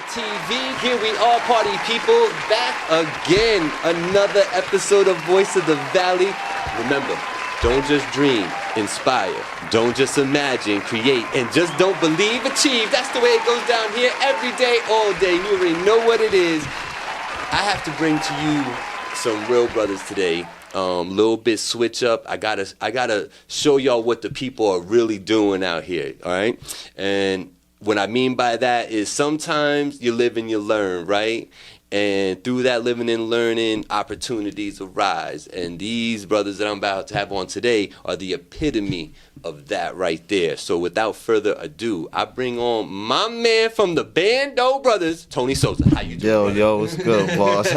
FinallyTV. Here we are, party people, back again. Another episode of Voice of the Valley. Remember, don't just dream, inspire. Don't just imagine, create. And just don't believe, achieve. That's the way it goes down here every day, all day. You already know what it is. I have to bring to you some real brothers today. Little bit switch up. I gotta show y'all what the people are really doing out here, all right? And what I mean by that is sometimes you live and you learn, right? And through that living and learning, opportunities arise. And these brothers that I'm about to have on today are the epitome of that right there. So without further ado, I bring on my man from the Bando Brothas, Tony SOZE. How you doing? Yo, what's good, boss?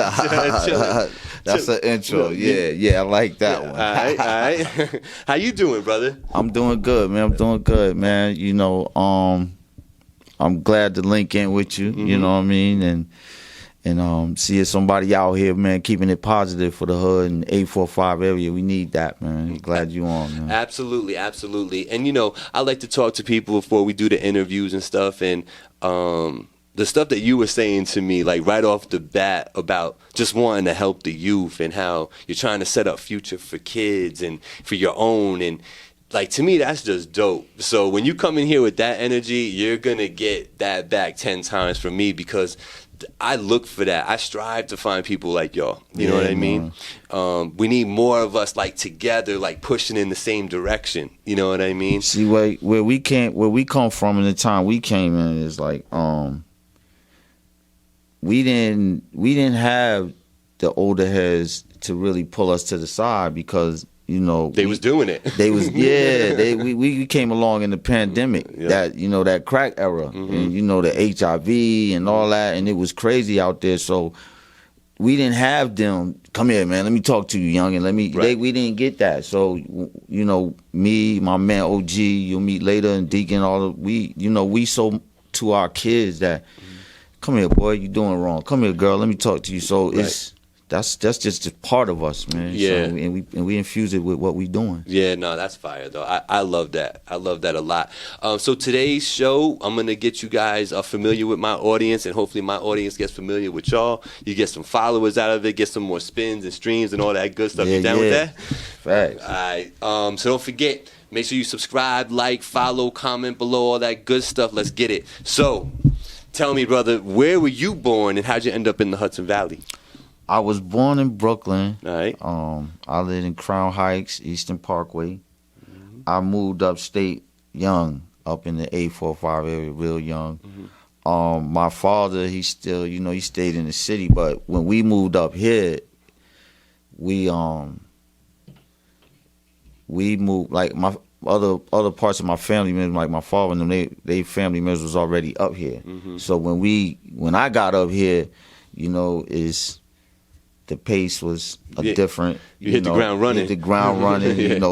That's an intro. Yeah, I like that one. All right. How you doing, brother? I'm doing good, man. You know, I'm glad to link in with you. You know what I mean, and see somebody out here, man, keeping it positive for the hood and 845 area. We need that, man. Glad you on, man. Absolutely. And you know, I like to talk to people before we do the interviews and stuff, and the stuff that you were saying to me, like right off the bat, about just wanting to help the youth and how you're trying to set up future for kids and for your own, and like, to me, that's just dope. So when you come in here with that energy, you're gonna get that back 10 times from me, because I look for that. I strive to find people like y'all. You know what I mean? We need more of us, like, together, like pushing in the same direction. You know what I mean? See, where we come from in the time we came in is like we didn't have the older heads to really pull us to the side, because they was doing it. They was we came along in the pandemic, that crack era, and the HIV and all that, and it was crazy out there. So we didn't have them. Come here, man. Let me talk to you, young, and we didn't get that. So me, my man OG, you'll meet later, and DEEKIN, we so to our kids that, come here, boy, you doing wrong. Come here, girl, let me talk to you. So that's just a part of us, man. Yeah. So, and we infuse it with what we doing. Yeah, no, that's fire, though. I love that. I love that a lot. So today's show, I'm going to get you guys familiar with my audience, and hopefully my audience gets familiar with y'all. You get some followers out of it, get some more spins and streams and all that good stuff. You down with that? Facts. All right. So don't forget, make sure you subscribe, like, follow, comment below, all that good stuff. Let's get it. So tell me, brother, where were you born, and how'd you end up in the Hudson Valley? I was born in Brooklyn. All right. I lived in Crown Heights, Eastern Parkway. I moved upstate young, up in the 845 area, real young. My father, he still, he stayed in the city, but when we moved up here, we moved, like, my other parts of my family members, like my father and them, they family members was already up here. So when I got up here, the pace was different. You hit the ground running.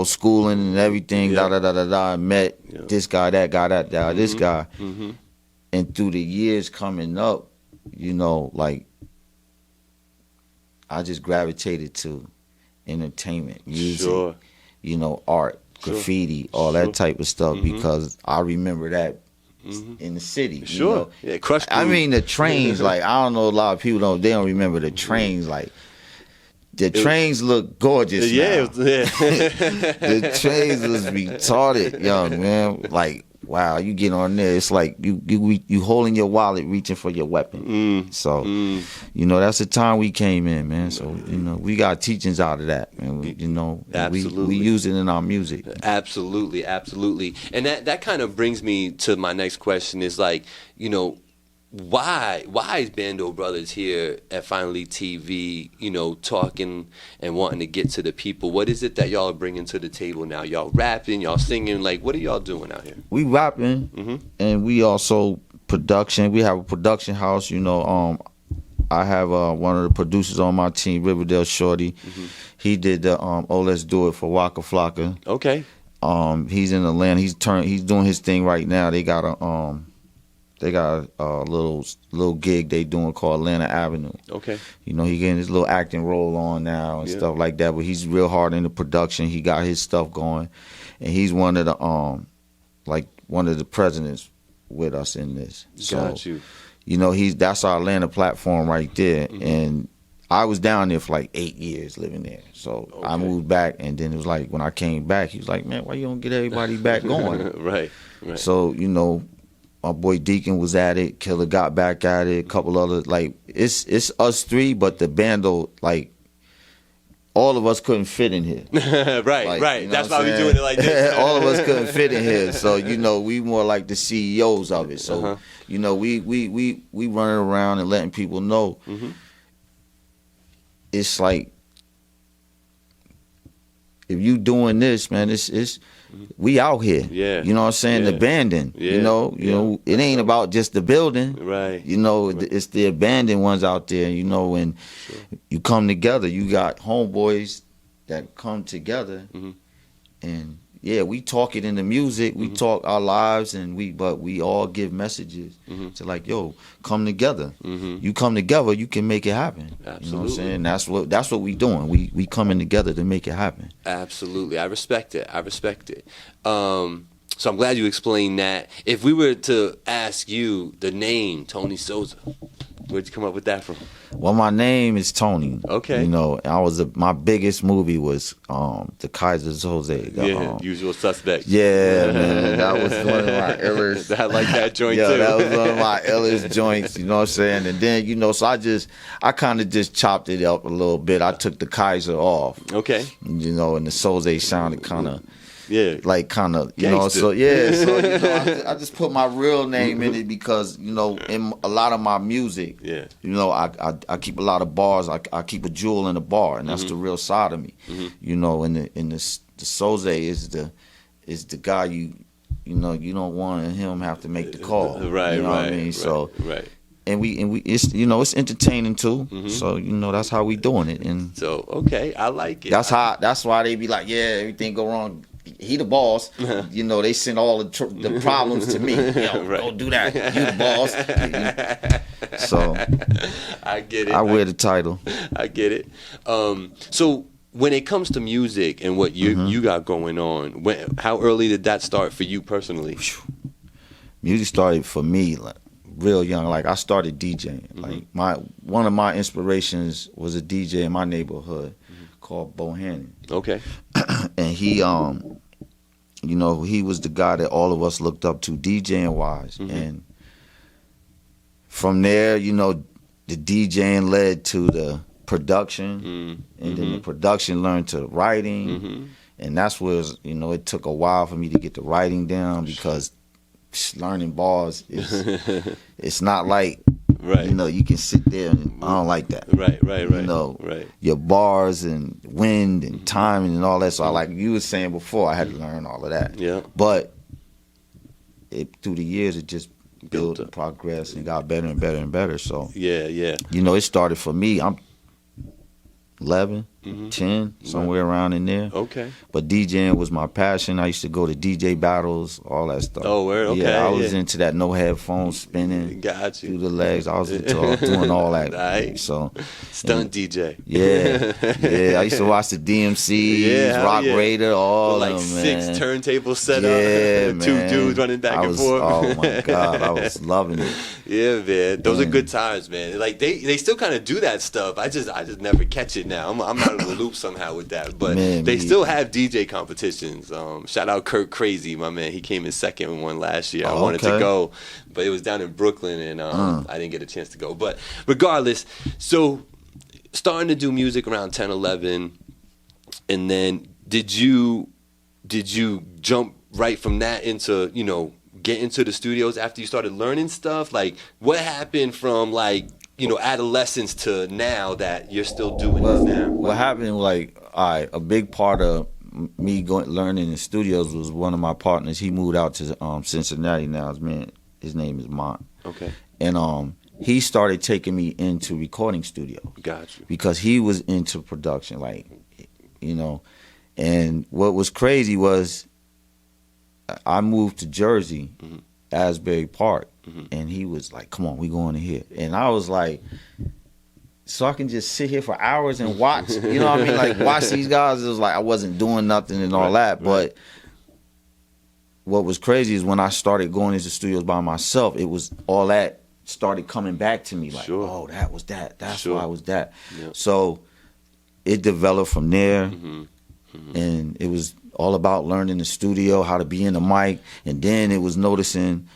Schooling and everything, I met this guy, that guy, this guy. And through the years coming up, like, I just gravitated to entertainment, music, art, graffiti, all that type of stuff, because I remember that in the city. Yeah, Crush Groove. I mean, the trains, like, I don't know, a lot of people they don't remember the trains, like, the trains look gorgeous now. The trains was retarded, young man. Like, wow, you get on there, it's like you holding your wallet, reaching for your weapon. So, that's the time we came in, man. So, we got teachings out of that, man. We use it in our music. Absolutely. And that kind of brings me to my next question is, like, why is Bando Brothas here at FinallyTV, talking and wanting to get to the people? What is it that y'all are bringing to the table now? Y'all rapping, y'all singing, like, what are y'all doing out here? We rapping, and we also production. We have a production house, I have one of the producers on my team, Riverdale Shorty. He did the Oh Let's Do It for Waka Flocka. Okay. He's in Atlanta. He's doing his thing right now. They got a little gig they doing called Atlanta Avenue. Okay. He getting his little acting role on now and stuff like that. But he's real hard in the production. He got his stuff going, and he's one of the presidents with us in this. Got you. you know, that's our Atlanta platform right there. And I was down there for like 8 years living there. So I moved back, and then it was like when I came back, he was like, man, why you don't get everybody back going? Right. So, you know, my boy DEEKIN was at it, KILLA got back at it, a couple other, like, it's us three, but the bando, like, all of us couldn't fit in here. Right. You know That's why we doing it like this. All of us couldn't fit in here. So, you know, we more like the CEOs of it. So, you know, we running around and letting people know. It's like, if you doing this, man, it's we out here. Yeah. You know what I'm saying? The abandoned. Yeah. You know, it ain't about just the building. Right. You know, it's the abandoned ones out there, you know, and you come together. You got homeboys that come together, and yeah, we talk it in the music. We talk our lives, but we all give messages to like, yo, come together. You come together, you can make it happen. Absolutely. You know what I'm saying? That's what we doing. We coming together to make it happen. Absolutely. I respect it. So I'm glad you explained that. If we were to ask you the name Tony SOZE, where'd you come up with that from? Well, my name is Tony. Okay. You know, my biggest movie was the Kaiser SOZE. Usual Suspects. Yeah, man, that was one of my illest. I like that joint too. Yeah, that was one of my illest joints. You know what I'm saying? And then, you know, so I kind of just chopped it up a little bit. I took the Kaiser off. Okay. You know, and the SOZE sounded kind of. Yeah, like kind of, you know, so yeah, so you know, I just put my real name in it because, you know, in a lot of my music, you know, I keep a lot of bars. I keep a jewel in a bar, and that's the real side of me, you know. And the SOZE is the guy you know you don't want him have to make the call, right? You know what I mean? So And we it's, you know, it's entertaining too. So, you know, that's how we doing it. And so okay, I like it. That's why they be like, yeah, everything go wrong. He the boss. You know, they send all the problems to me. Yo, don't do that. You the boss. So I get it. I wear the title. I get it. So when it comes to music and what you got going on, how early did that start for you personally? Music started for me like real young. Like I started DJing. Like one of my inspirations was a DJ in my neighborhood called Bohannon. Okay. And he you know, he was the guy that all of us looked up to, DJing wise. And from there, you know, the DJing led to the production, and then the production learned to writing, and that's where, you know, it took a while for me to get the writing down because learning bars is it's not like you know, you can sit there and I don't like that. Right. You know, your bars and wind and timing and all that. So I, like you were saying before, I had to learn all of that. Yeah. But through the years, it just built and progressed and got better and better and better. So yeah. You know, it started for me. I'm 11, 10, somewhere around in there. Okay. But DJing was my passion. I used to go to DJ battles, all that stuff. Oh, word? Okay. Yeah, I was into that no headphones spinning. Got you. Through the legs. I was into doing all that. Right. So stunt DJ. Yeah. I used to watch the DMCs, Rock Raider, all with of like them, man. 6 turntables set up. 2 dudes running back and forth. Oh my God, I was loving it. Yeah, man. Those are good times, man. Like they still kind of do that stuff. I just never catch it now. I'm out of the loop somehow with that. But they still have DJ competitions. Shout out Kirk Crazy, my man. He came in second in one last year. I wanted to go, but it was down in Brooklyn, and I didn't get a chance to go. But regardless, so starting to do music around 10, 11, and then did you jump right from that into, you know, get into the studios after you started learning stuff? Like, what happened from, like, you know, adolescence to now that you're still doing this now? What happened, like, a big part of me learning in studios was one of my partners. He moved out to Cincinnati now. His name is Mont. Okay. And he started taking me into recording studios. Got you. Because he was into production, like, you know. And what was crazy was I moved to Jersey, Asbury Park, and he was like, come on, we going to here. And I was like, so I can just sit here for hours and watch, you know what I mean? Like, watch these guys. It was like I wasn't doing nothing and all that. But what was crazy is when I started going into studios by myself, it was all that started coming back to me like, Sure. oh, that was that. That's Sure. why I was that. Yep. So it developed from there, Mm-hmm. and it was all about learning the studio, how to be in the mic, and then it was noticing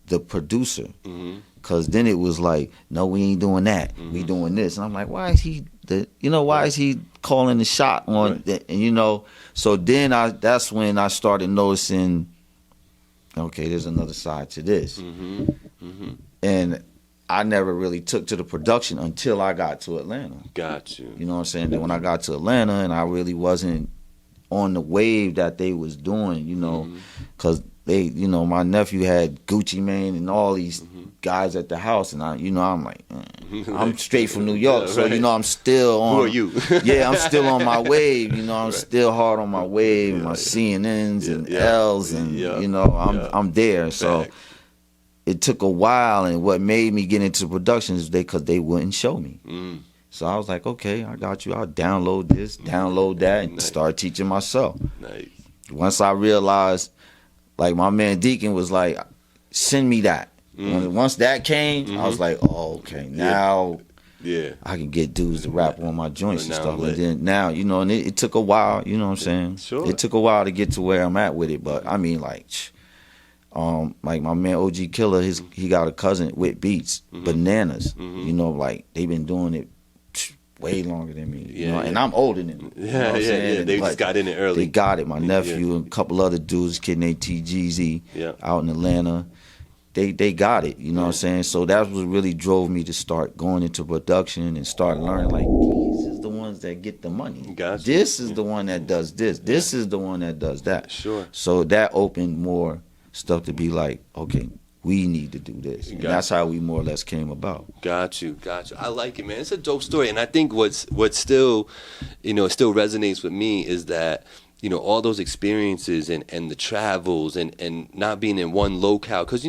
the producer. Mm-hmm. Cause then it was like, no, we ain't doing that. We doing this, and I'm like, why is he why is he calling the shot on Right. that? And so then that's when I started noticing, okay, there's another side to this, and I never really took to the production until I got to Atlanta. Got you. You know what I'm saying? Then when I got to Atlanta, and I really wasn't on the wave that they was doing, cause they, my nephew had Gucci Mane and all these guys at the house, and I'm like, I'm straight from New York, so right. I'm still on. Who are you? Yeah, I'm still on my wave. I'm Right. still hard on my wave, my CNNs and L's, and I'm there. So Facts. it took a while, and what made me get into production is because they wouldn't show me. So I was like, okay, I got you. I'll download this, download that, and Nice. start teaching myself. Nice. Once I realized, like my man Deacon was like, send me that. Once that came, I was like, oh, okay, now Yeah. I can get dudes to rap on my joints and Now stuff. lit. And then now, and it took a while, you know what I'm saying? Sure. It took a while to get to where I'm at with it, but I mean, like my man OG KILLA, he got a cousin with Beats, Bananas. Like they've been doing it way longer than me. Yeah, and yeah. I'm older than them. You know what I'm saying? They But just got in it early. they got it. My nephew Yeah. and a couple other dudes, a kid named TGZ Yeah. out in Atlanta. They got it, you know what I'm saying? So that was really drove me to start going into production and start learning, like, these is the ones that get the money. Gotcha. This is the one that does this. This is the one that does that. Sure. So that opened more stuff to be like, okay, we need to do this. And Gotcha. that's how we more or less came about. Got you. I like it, man. It's a dope story, and I think what's still, it still resonates with me is that, all those experiences and the travels and not being in one locale, because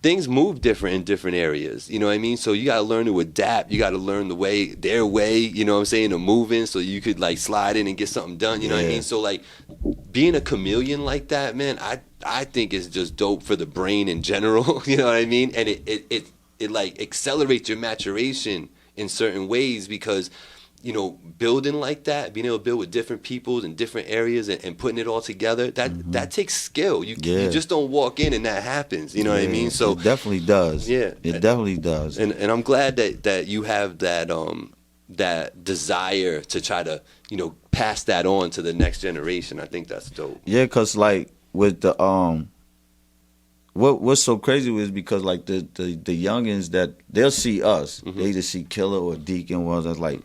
things move different in different areas. You know what I mean? So you gotta learn to adapt. You gotta learn their way. You know what I'm saying? Of moving, so you could like slide in and get something done. You know what I mean? So like being a chameleon like that, man, I think is just dope for the brain in general. You know what I mean? And it like accelerates your maturation in certain ways because, building like that, being able to build with different peoples in different areas and putting it all together, that takes skill. You just don't walk in and that happens. You know what I mean? So it definitely does. Yeah. It definitely does. And I'm glad that you have that desire to try to, pass that on to the next generation. I think that's dope. Yeah, because like with the what's so crazy is because like the youngins that they'll see us, they either see KILLA or Deacon ones that's like,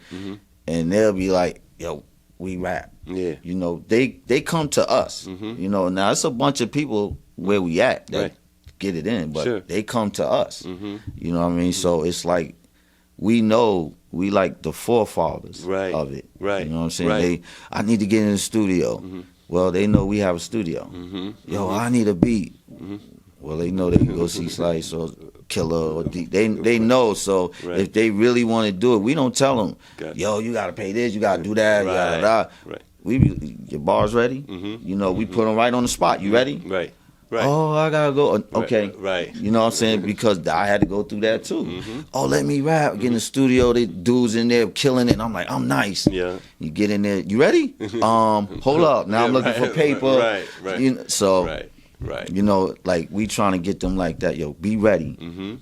and they'll be like, yo, we rap. Yeah. They come to us. Now it's a bunch of people where we at that get it in, but they come to us. You know what I mean? So it's like we know we like the forefathers of it. Right. You know what I'm saying? Right. I need to get in the studio. Well, they know we have a studio. Yo, I need a beat. Well, they know they can go see Slice or KILLA or they know. So if they really want to do it, we don't tell them, yo, you got to pay this, you got to do that, Right. Your bars ready? We put them right on the spot. You ready? Right. Oh, I gotta go. Okay. Right. You know what I'm saying? Because I had to go through that too. Oh, let me rap. Get in the studio. They dudes in there killing it. And I'm like, I'm nice. Yeah. You get in there. You ready? Hold up. Now I'm looking for paper. Right. So. Right. Like we trying to get them like that. Yo, be ready.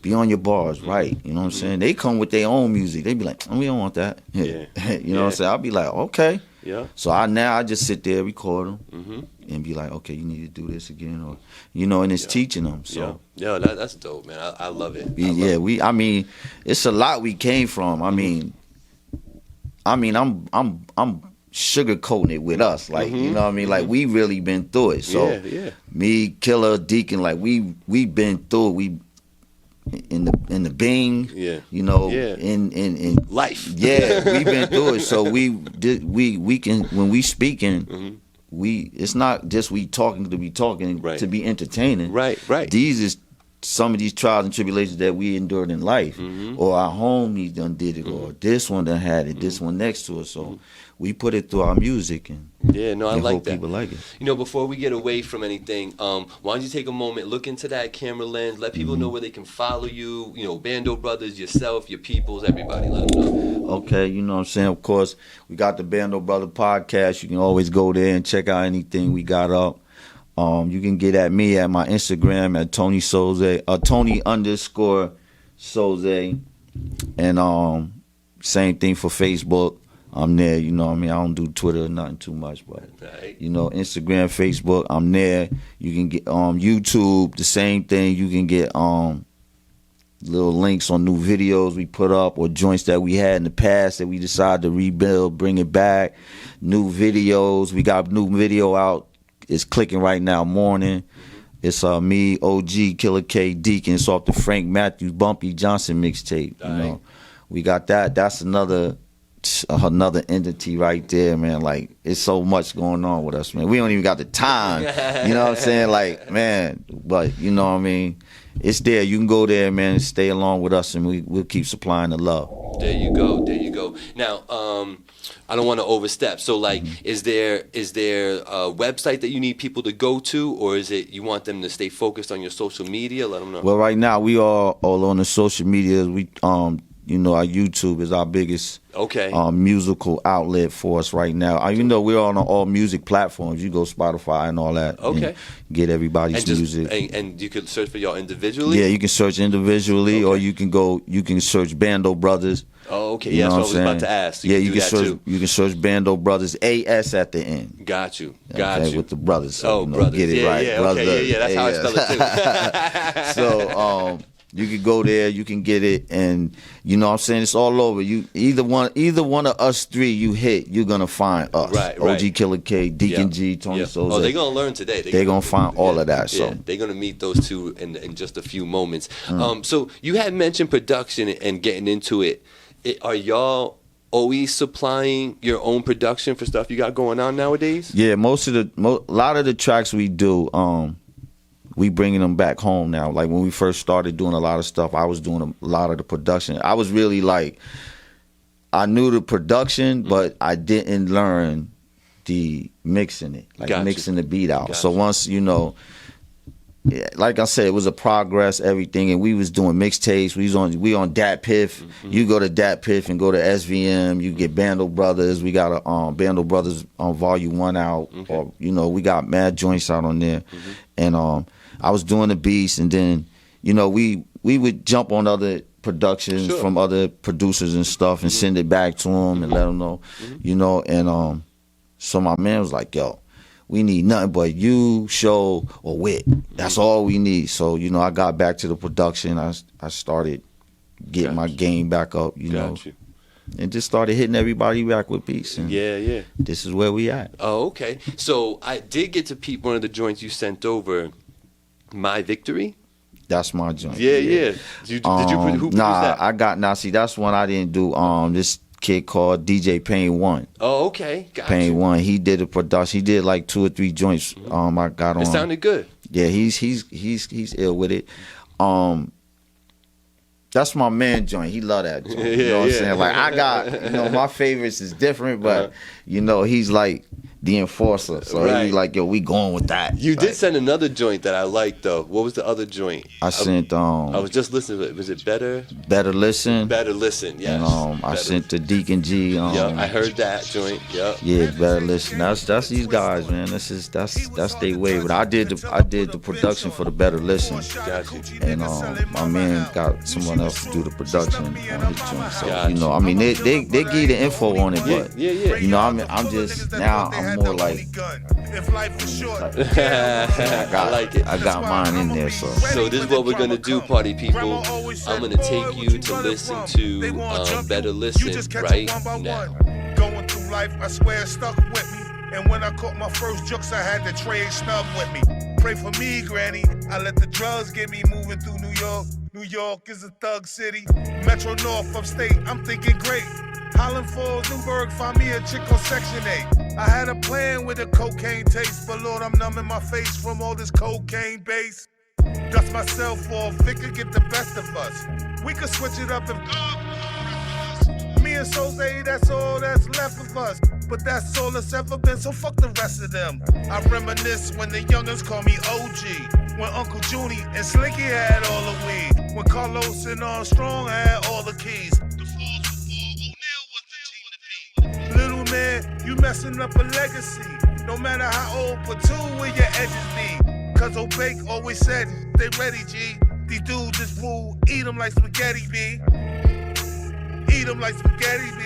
Be on your bars, right? You know what I'm saying? They come with their own music. They be like, we don't want that. Yeah. You know what I'm saying? I'll be like, okay. Yeah. So I just sit there, record them, and be like, okay, you need to do this again, or and it's teaching them. So that's dope, man. I love it. I mean, it's a lot we came from. I mean, I'm sugarcoating it with us, like you know what I mean. Like we really been through it. So me, KILLA, Deacon, like we been through it. We in the Bing, in life. Yeah, we been through it. So we can when we speaking, it's not just we talking to be talking to be entertaining. Right. These is some of these trials and tribulations that we endured in life, or our homies done did it, or this one done had it, this one next to us. So we put it through our music, and yeah, no, I like hope that. people like it. You know, before we get away from anything, why don't you take a moment, look into that camera lens, let people know where they can follow you. You know, Bando Brothers, yourself, your peoples, everybody. Let them know. Okay, you know what I'm saying. Of course, we got the Bando Brother podcast. You can always go there and check out anything we got up. You can get at me at my Instagram at Tony SOZE, Tony_SOZE, and same thing for Facebook. I'm there, you know what I mean? I don't do Twitter or nothing too much, but you know, Instagram, Facebook, I'm there. You can get YouTube, the same thing. You can get little links on new videos we put up or joints that we had in the past that we decided to rebuild, bring it back. New videos. We got new video out. It's clicking right now, morning. It's me, OG, Killer K, Deacon. It's off the Frank Matthews, Bumpy Johnson mixtape. You know, we got that. That's another entity right there, man. Like, it's so much going on with us, man. We don't even got the time. You know what I'm saying? Like, man, but you know what I mean? It's there. You can go there, man, and stay along with us, and we'll keep supplying the love. There you go. There you go. Now, I don't want to overstep. So, like, is there a website that you need people to go to, or is it you want them to stay focused on your social media? Let them know. Well, right now we are all on the social media. We you know, our YouTube is our biggest musical outlet for us right now. Even though we're on all music platforms, you go Spotify and all that. Okay. Get everybody's music. And you could search for y'all individually? Yeah, you can search individually, or you can search Bando Brothers. Oh, okay. Yeah, that's what I was about to ask. You can search. Too. You can search Bando Brothers, AS at the end. Got you. With the brothers. So, brothers. Get it right. Yeah, brothers. Okay. Yeah, that's how I spell it too. So, you can go there, you can get it, and you know what I'm saying, it's all over. You either one of us three you hit, you're gonna find us. Right. OG Killer K, Deacon G, Tony SOZE. Oh, they're gonna learn today. They're gonna find all of that. So they're gonna meet those two in just a few moments. So you had mentioned production and getting into it. Are y'all always supplying your own production for stuff you got going on nowadays? Yeah, a lot of the tracks we do, we bringing them back home now. Like when we first started doing a lot of stuff, I was doing a lot of the production. I was really like, I knew the production, but I didn't learn the mixing it, like mixing the beat out. So once, you know, like I said, it was a progress, everything, and we was doing mixtapes. We on Dat Piff. You go to Dat Piff and go to SVM. You get Bando Brothers. We got a Bando Brothers on Volume 1 out. Or, you know, we got mad joints out on there, and I was doing the beats, and then, you know, we would jump on other productions from other producers and stuff and send it back to them and let them know, you know. And so my man was like, yo, we need nothing but you, Show, or Wit. That's all we need. So, you know, I got back to the production. I started getting my game back up, you know. And just started hitting everybody back with beats. And this is where we at. Oh, okay. So I did get to peep one of the joints you sent over, My Victory. That's my joint. Yeah. Who produced that? See, that's one I didn't do. This kid called DJ Pain 1. Oh, okay. Pain 1. He did a production. He did like 2 or 3 joints. I got on. It sounded good. Yeah, he's ill with it. That's my man joint. He love that joint. You know what I'm saying? Like, I got, you know, my favorites is different, but you know, he's like the enforcer. So he's like, yo, we going with that. You did send another joint that I liked though. What was the other joint? I sent I was just listening to it. Was it Better? Better Listen. Better Listen, yes. And I sent the Deacon G. I heard that joint. Yeah, Better Listen. That's these guys, man. That's their way. But I did the production for the Better Listen. Got you. And my man got someone else to do the production on his joint. So you know, I mean, they give you the info on it, but you know, I'm just now I'm more like I like it. I got mine in there. So this is what we're gonna do, party people. I'm gonna take you to listen to Better Listen right now. Going through life, I swear it stuck with me. And when I caught my first jokes, I had the tray snug with me. Pray for me, Granny. I let the drugs get me moving through New York. New York is a thug city. Metro North, upstate, I'm thinking great. Holland Falls, Newburgh, find me a chick on Section 8. I had a plan with a cocaine taste, but Lord, I'm numbing my face from all this cocaine base. Dust myself off, Vic could get the best of us. We could switch it up if me and SOZE, that's all that's left of us. But that's all that's ever been, so fuck the rest of them. I reminisce when the youngins call me OG. When Uncle Junie and Slinky had all the weed. When Carlos and Armstrong had all the keys. The Falls football, O'Neal was the team to beat. Little man, you messing up a legacy. No matter how old, put two where your edges be. Cause Obake always said, they ready, G. These dudes just rule, eat them like spaghetti, B. Eat them like spaghetti, B.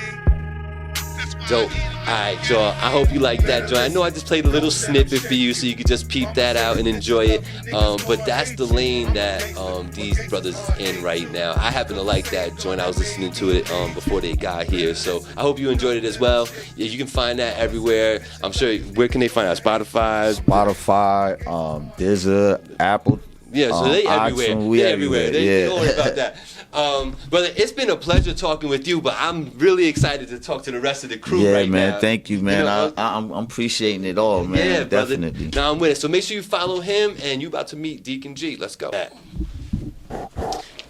Dope. Alright, y'all. I hope you like that, Joy. I know I just played a little snippet for you so you could just peep that out and enjoy it. But that's the lane that these brothers is in right now. I happen to like that joint. I was listening to it before they got here. So I hope you enjoyed it as well. Yeah, you can find that everywhere. I'm sure. Where can they find that? Spotify, Deezer, Apple. Yeah, so they everywhere. They everywhere. Don't worry about that. Brother, it's been a pleasure talking with you, but I'm really excited to talk to the rest of the crew right now. Yeah, man. Thank you, man. You know, I'm appreciating it all, man. Yeah, definitely. Now I'm with it. So make sure you follow him, and you about to meet Deacon G. Let's go.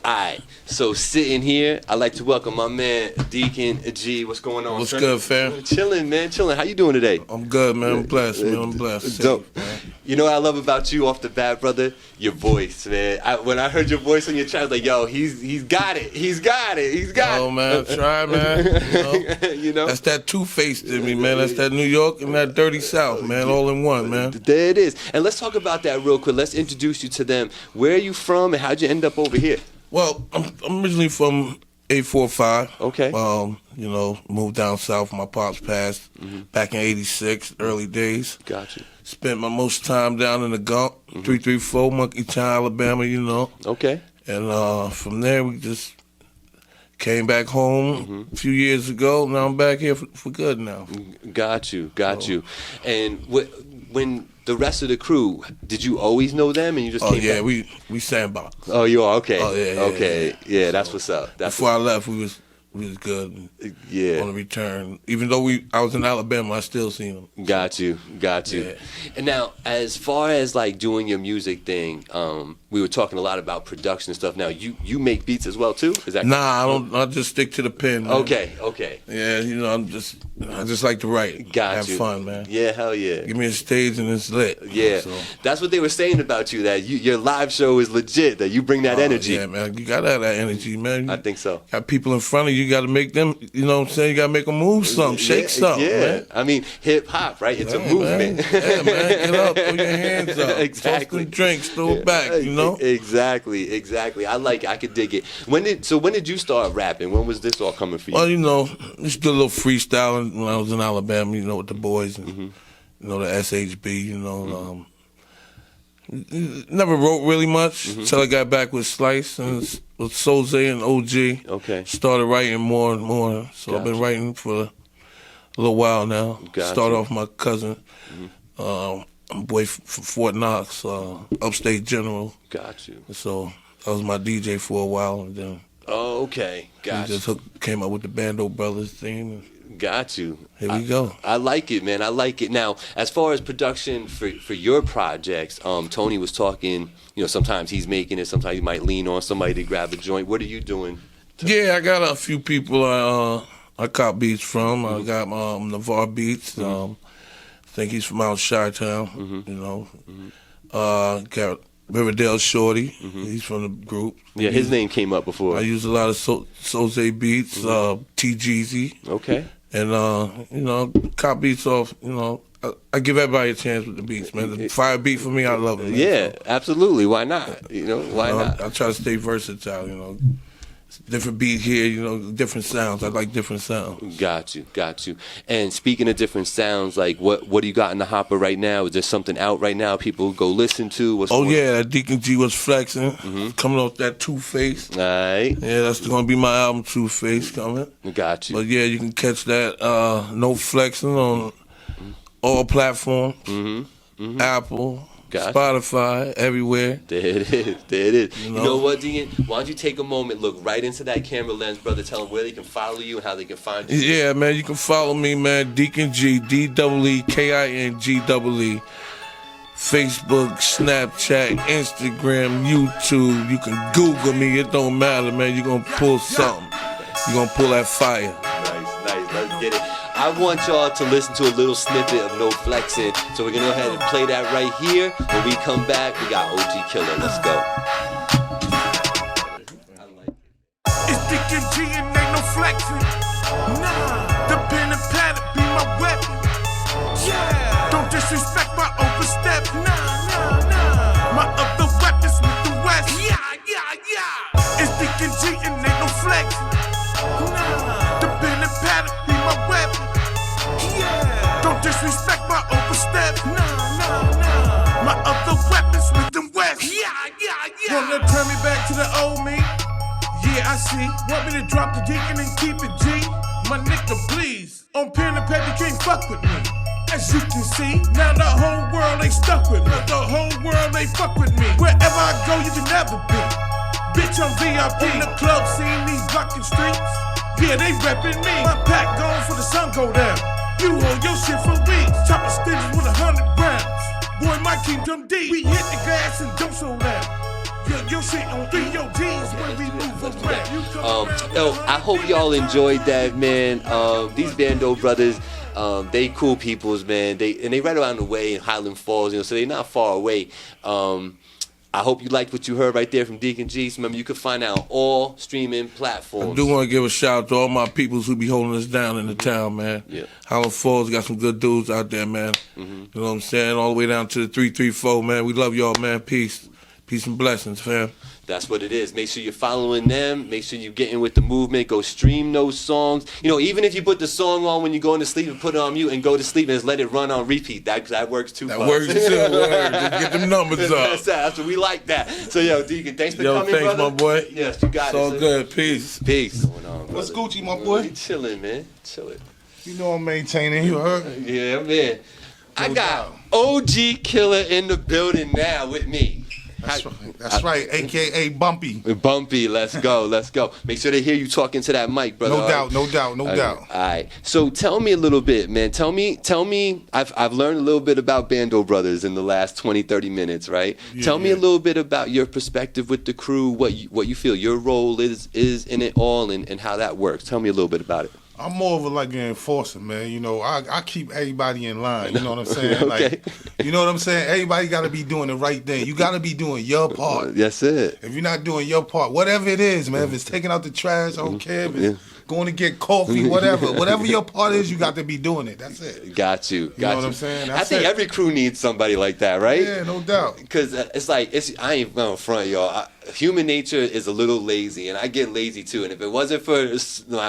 Alright, so sitting here, I'd like to welcome my man, Deacon G. What's going on? What's good, fam? Chilling, man, chilling. How you doing today? I'm good, man. I'm blessed, man. I'm blessed. Dope. You know what I love about you off the bat, brother? Your voice, man. When I heard your voice on your track, I was like, yo, he's got it. He's got it. He's got it. Oh, man, try, man. You know? That's that two-faced in me, man. That's that New York and that dirty South, man, all in one, man. There it is. And let's talk about that real quick. Let's introduce you to them. Where are you from, and how'd you end up over here? Well, I'm originally from 845. Okay. You know, moved down south. My pops passed back in '86, early days. Gotcha. Spent my most time down in the Gump, 334, Monkey Town, Alabama, you know. Okay. And from there, we just came back home a few years ago. Now I'm back here for good now. Got you. And when the rest of the crew, did you always know them and you just came yeah, back? we sandbox. Oh, you are? Okay. Oh, yeah, okay. Yeah, that's what's up. Before I left, we was good. Yeah. On the return. Even though I was in Alabama, I still seen them. Got you. Yeah. And now, as far as like doing your music thing, we were talking a lot about production and stuff. Now, you make beats as well too? Is that Nah, I don't. I just stick to the pen, man. Okay. Yeah, you know, I just like to write. Got you. Have fun, man. Yeah, hell yeah. Give me a stage and it's lit. Yeah. So. That's what they were saying about you, that your live show is legit, that you bring that energy. Yeah, man. You gotta have that energy, man. I think so. Got people in front of you, you gotta make them, you know what I'm saying? You gotta make them move something, shake something, man. I mean, hip hop, right? It's a movement. Man. Yeah, man. Get up, throw your hands up. Exactly. Toast the drinks, throw it back, you know? Exactly. I like it. I could dig it. When did you start rapping? When was this all coming for you? Well, you know, just did a little freestyling when I was in Alabama, you know, with the boys and, you know, the SHB, you know. Never wrote really much until I got back with Slice and with SOZE and OG. Okay. Started writing more and more. So I've been writing for a little while now. Started off with my cousin, boy from Fort Knox, upstate general. Got you. So I was my DJ for a while, and then okay. Got you. just came up with the Bando Brothas theme. Got you. Here we go. I like it, man. I like it. Now, as far as production for your projects, Tony was talking, you know, sometimes he's making it, sometimes he might lean on somebody to grab a joint. What are you doing? Yeah, I got a few people I cop beats from. I got Navarre Beats. I think he's from out Chi-Town, you know. Got Riverdale Shorty. He's from the group. Yeah, his name came up before. I use a lot of SOZE beats, T Jeezy. Okay. And, you know, cop beats off, you know. I give everybody a chance with the beats, man. The fire beat for me, I love it. Man. Yeah, absolutely. Why not? You know, why not? I try to stay versatile, you know. Different beat here, you know, different sounds. I like different sounds. Got you. And speaking of different sounds, like what do you got in the hopper right now? Is there something out right now people go listen to? That Deacon G was Flexin, coming off that Two-Face. All right. Yeah, that's going to be my album, Two-Face, coming. Got you. But yeah, you can catch that No Flexin on all platforms, Apple, Spotify, everywhere. There it is. You know what, Deacon? Why don't you take a moment, look right into that camera lens, brother, tell them where they can follow you and how they can find you. Yeah, man, you can follow me, man, Deacon G, DEEKIN, GEE. Facebook, Snapchat, Instagram, YouTube. You can Google me. It don't matter, man. You're going to pull something. You're going to pull that fire. Nice. Let's get it. I want y'all to listen to a little snippet of No Flexin'. So we're going to go ahead and play that right here. When we come back, we got OG Killer. Let's go. It's DEEKIN G and ain't no flexing. Nah, the pen and pad be my weapon. Yeah, don't disrespect my overstep. Nah. My other weapons with the West. Yeah. It's DEEKIN G and ain't no flexing. Nah, the pen and pad be my weapon. Yeah, don't disrespect my overstep. Nah. My other weapons with the West. Yeah. Wanna turn me back to the old me? Yeah, I see. Want me to drop the DEEKIN and keep it G? My nigga, please. On pen and paper, you can't fuck with me. As you can see, now the whole world ain't stuck with me. The whole world ain't fuck with me. Wherever I go, you can never be. Bitch, I'm VIP. On the club scene, these blocking streets. Yeah, they reppin' me. My pack gone for the sun go down. You hold your shit for weeks. Chopping stitches with 100 grams. Boy, my keep them deep. We hit the gas and don't slow down. Your shit on 3 G's when we move around. Yo, I hope y'all enjoyed that, man. These Bando brothers, they cool peoples, man. They right around the way in Highland Falls, so they're not far away. I hope you liked what you heard right there from DEEKIN G. So remember, you can find out on all streaming platforms. I do want to give a shout out to all my peoples who be holding us down in the town, man. Yeah. Highland Falls got some good dudes out there, man. You know what I'm saying? All the way down to the 334, man. We love y'all, man. Peace. Peace and blessings, fam. That's what it is. Make sure you're following them. Make sure you're getting with the movement. Go stream those songs. Even if you put the song on when you're going to sleep and put it on mute and go to sleep and just let it run on repeat, that works too. That works too. Just get them numbers up. That's what we like that. So DEEKIN, thanks for coming, thanks, brother. my boy. Yes, you got it. It's all good. Peace. Peace. What's going on, What's Gucci, my boy? Chilling, man. Chilling. You know I'm maintaining. You heard? Yeah, man. I got OG Killer in the building now with me. That's right, a.k.a. Bumpy. Bumpy, let's go. Make sure they hear you talking to that mic, brother. No doubt. All right. So tell me a little bit, man. Tell me. I've learned a little bit about Bando Brothers in the last 20, 30 minutes, right? Tell me a little bit about your perspective with the crew, what you feel your role is in it all, and how that works. Tell me a little bit about it. I'm more of an enforcer, man. I keep everybody in line. You know what I'm saying? Okay. You know what I'm saying? Everybody got to be doing the right thing. You got to be doing your part. That's it. If you're not doing your part, whatever it is, man, if it's taking out the trash, I don't care. If it's going to get coffee, whatever your part is, you got to be doing it. That's it. Got you. You know what I'm saying? I think every crew needs somebody like that, right? Yeah, no doubt. Because I ain't gonna front, y'all. Human nature is a little lazy, and I get lazy too. And if it wasn't for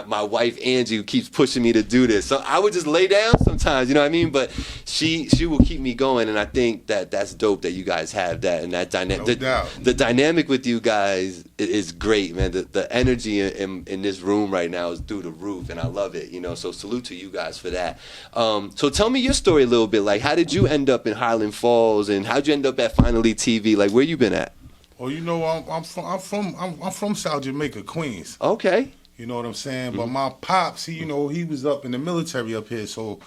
my wife Angie, who keeps pushing me to do this, so I would just lay down sometimes. You know what I mean? But she will keep me going, and I think that's dope that you guys have that, and that dynamic. No doubt. The dynamic with you guys is great, man. The energy in this room right now is through the roof, and I love it. So salute to you guys for that. So tell me your story a little bit. Like, how did you end up in Highland Falls, and how'd you end up at FinallyTV? Like, where you been at? Well, I'm from South Jamaica, Queens. Okay. You know what I'm saying? But my pops, he was up in the military up here, so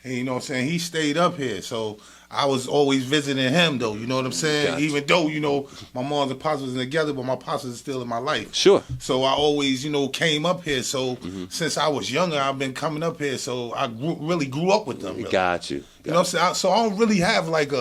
you know what I'm saying, he stayed up here. So I was always visiting him though, you know what I'm saying? Gotcha. Even though, my mom and pops wasn't together, but my pops is still in my life. Sure. So I always, came up here. So since I was younger, I've been coming up here. So I really grew up with them. Really. Got you. You know what I'm saying? So I don't really have like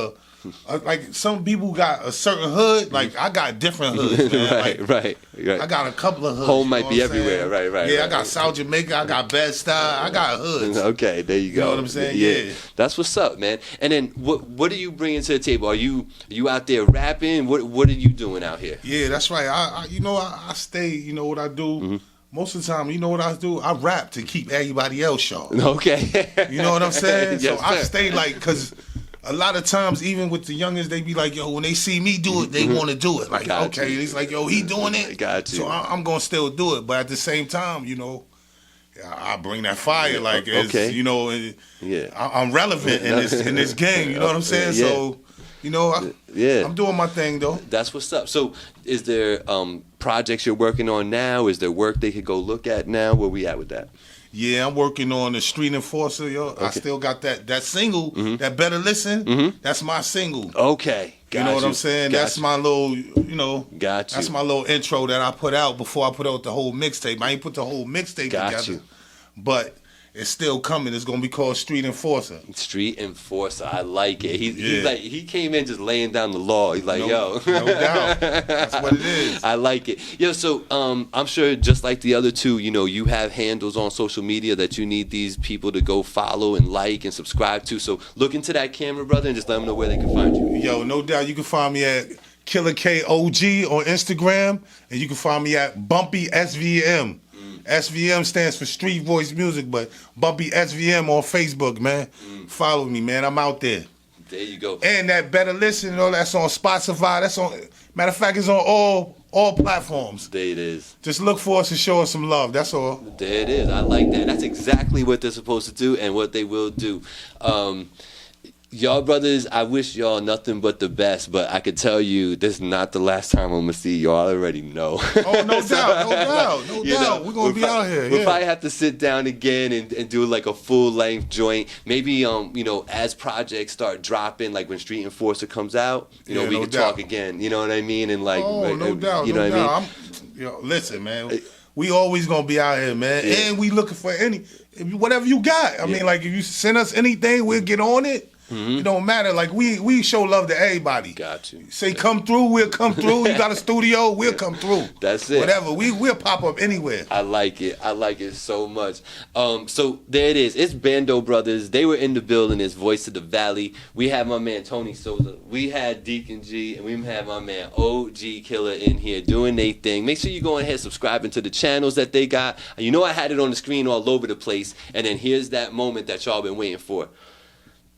like some people got a certain hood, like I got different hoods, man. Right. I got a couple of hoods. Home might be everywhere, right. Yeah, I got South Jamaica, I got Bed-Stuy, I got hoods. Okay, there you go. You know what I'm saying? Yeah. That's what's up, man. And then what are you bringing to the table? Are you out there rapping? What are you doing out here? Yeah, that's right. I stay. What I do. Most of the time, you know what I do? I rap to keep everybody else sharp. Okay. You know what I'm saying? Yes, so I sir. stay because a lot of times, even with the youngins, they be like, yo, when they see me do it, they want to do it. Like, Got okay, you. it's like, yo, he doing it. Got you. So I'm going to still do it. But at the same time, I bring that fire. Like, okay. I'm relevant in this game. You know what I'm saying? Yeah. So, I'm doing my thing, though. That's what's up. So is there projects you're working on now? Is there work they could go look at now? Where we at with that? Yeah, I'm working on the Street Enforcer, yo. Okay. I still got that single, that Better Listen. That's my single. Okay. You know what I'm saying? That's my little, you know. That's my little intro that I put out before I put out the whole mixtape. I ain't put the whole mixtape together. But it's still coming. It's gonna be called Street Enforcer. Street Enforcer. I like it. He's like, he came in just laying down the law. He's like, no doubt. That's what it is. I like it. Yo, so I'm sure just like the other two, you know, you have handles on social media that you need these people to go follow and like and subscribe to. So look into that camera, brother, and just let them know where they can find you. Yo, no doubt. You can find me at KILLA KOG on Instagram, and you can find me at Bumpy SVM. SVM stands for Street Voice Music, but Bumpy SVM on Facebook, man. Follow me, man. I'm out there. There you go. And that Better Listen, you know, that's on Spotify. That's on. Matter of fact, it's on all platforms. There it is. Just look for us and show us some love. That's all. There it is. I like that. That's exactly what they're supposed to do and what they will do. Y'all brothers, I wish y'all nothing but the best, but I could tell you this is not the last time I'm gonna see y'all. I already know. Oh, no doubt. We're gonna be out here. We'll probably have to sit down again and do like a full length joint. Maybe you know, as projects start dropping, like when Street Enforcer comes out, you know, we can talk again. You know what I mean? And like, no doubt. You know what I mean? Yo, listen, man. We always gonna be out here, man, and we looking for whatever you got. I mean, like if you send us anything, we'll get on it. It don't matter. Like we show love to everybody. Got you. Say come through, we'll come through. You got a studio, we'll come through. That's it. Whatever. We'll pop up anywhere. I like it. I like it so much. So there it is. It's Bando Brothers. They were in the building. It's Voice of the Valley. We have my man Tony SOZE. We had Deacon G, and we have my man OG Killer in here doing their thing. Make sure you go ahead subscribing to the channels that they got. You know I had it on the screen all over the place. And then here's that moment that y'all been waiting for.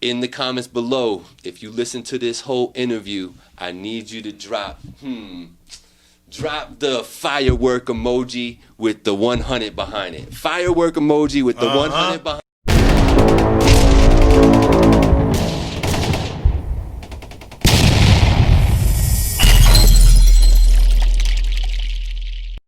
In the comments below, if you listen to this whole interview, I need you to drop the firework emoji with the 100 behind it. Firework emoji with the 100 behind it.